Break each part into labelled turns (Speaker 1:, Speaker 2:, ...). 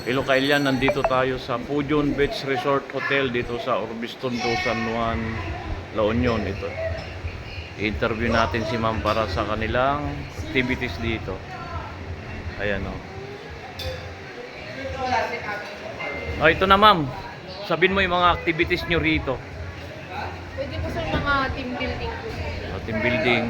Speaker 1: Hello Kailian, nandito tayo sa Pujon Beach Resort Hotel dito sa Orbistondo, San Juan, La Union. Ito. I-interview natin si ma'am para sa kanilang activities dito. Ayan o. Oh, ito na ma'am. Sabihin mo yung mga activities nyo rito.
Speaker 2: Pwede po sir mga team building po.
Speaker 1: Team building.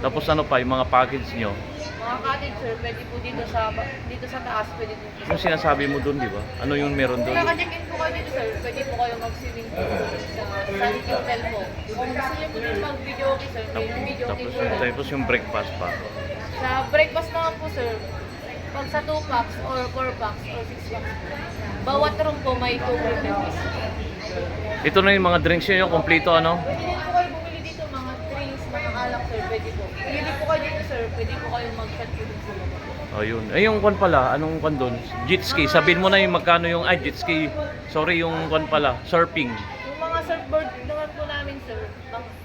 Speaker 1: Tapos ano pa, yung mga package nyo.
Speaker 2: Mga cottage sir, pwede po dito sa taas, pwede din po.
Speaker 1: Yung sinasabi mo dun, di ba? Ano yung meron dun?
Speaker 2: Naka-check-in po kayo dito sir, pwede po kayo mag-swimming pool sa Sanity Hotel po. Kung gusto niyo po din mag-video okay sir, may video okay po.
Speaker 1: Tapos yung breakfast pa.
Speaker 2: Sa breakfast naman po sir, pag sa 2 packs or 4 packs or 6 packs po, bawat room po may 2 free breakfast.
Speaker 1: Ito na yung mga drinks nyo, kompleto ano?
Speaker 2: Pwede din po kayo bumili dito mga drinks, mga alak sir, pwede po. Pwede po kayo dito sir, pwede po kayo mag-chat po dito.
Speaker 1: Oh, yun. Ay, yung kwan pala, anong kwan doon? Jet ski. Sabihin mo na yung magkano yung, jet ski. Sorry, yung kwan pala, surfing.
Speaker 2: Yung mga surfboard naman po namin sir,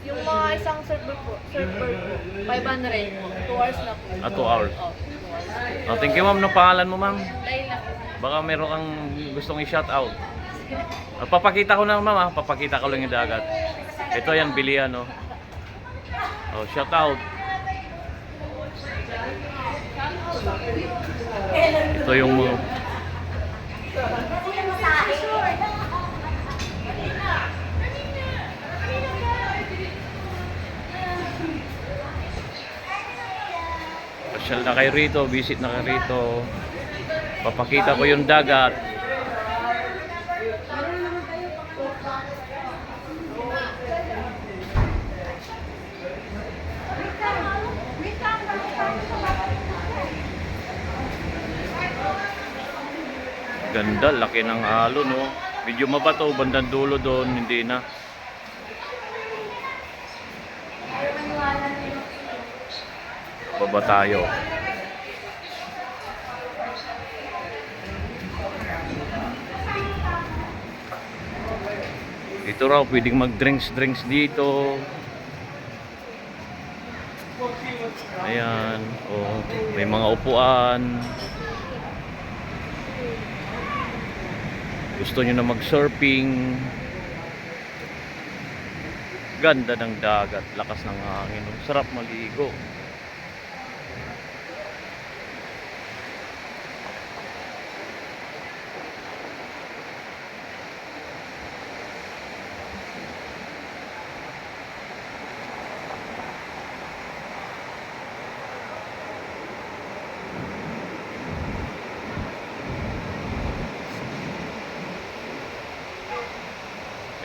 Speaker 2: yung mga isang surfboard po, 500 po, 2 hours na po.
Speaker 1: 2 hours.
Speaker 2: Oh, 2 hours.
Speaker 1: Oh, thank you ma'am, no pangalan mo ma'am?
Speaker 2: Layla po.
Speaker 1: Baka meron kang gustong i-shout out. Papakita ko na ma'am, papakita ko lang yung dagat. Ito yan, bilian, no? Oh, shout out. Ito yung mga pasyal na kayo rito, visit na kayo rito. Papakita ko yung dagat. Ganda, laki ng halo, no? Medyo mabato, bandang dulo doon, hindi na. Baba tayo. Ito raw, pwedeng mag-drinks dito. Ayan, oh, may mga upuan. Gusto nyo na mag-surfing. Ganda ng dagat, lakas ng hangin. Sarap maligo.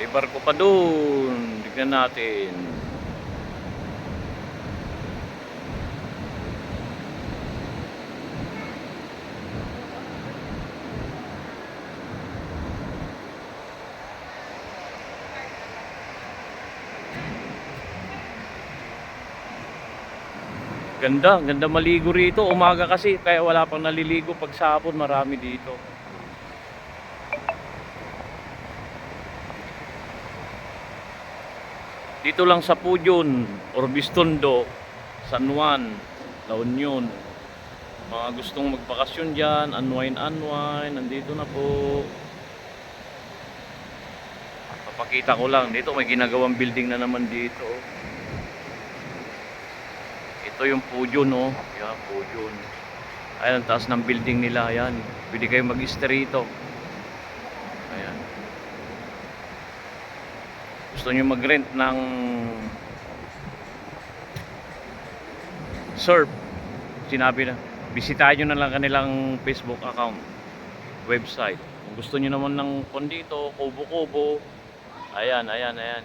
Speaker 1: May barko pa doon. Tignan natin. Ganda, ganda maligo rito. Umaga kasi, kaya wala pang naliligo. Pag sapon, marami dito. Dito lang sa Pujon, Orbistondo, San Juan, La Union. Mga gustong magbakasyon dyan, unwind, nandito na po. Papakita ko lang, dito may ginagawang building na naman dito. Ito yung Pujon, no? Yan, Pujon. Ayan, ang taas ng building nila, ayan. Pwede kayo mag-stay rito. Ayan. Gusto nyo mag-rent ng surf, sinabi na, bisitahin nyo na lang kanilang Facebook account, website. Kung gusto nyo naman ng kondito, kubo-kubo, ayan. Ayan,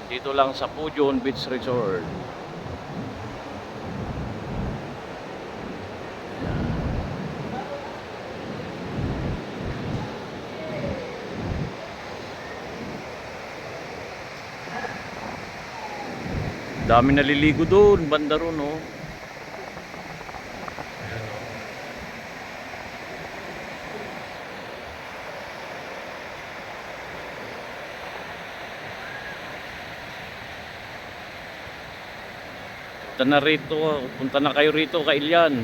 Speaker 1: dito lang sa Pujon Beach Resort. Dami naliligo doon, banda ron, no? punta na kayo rito kay Ilian.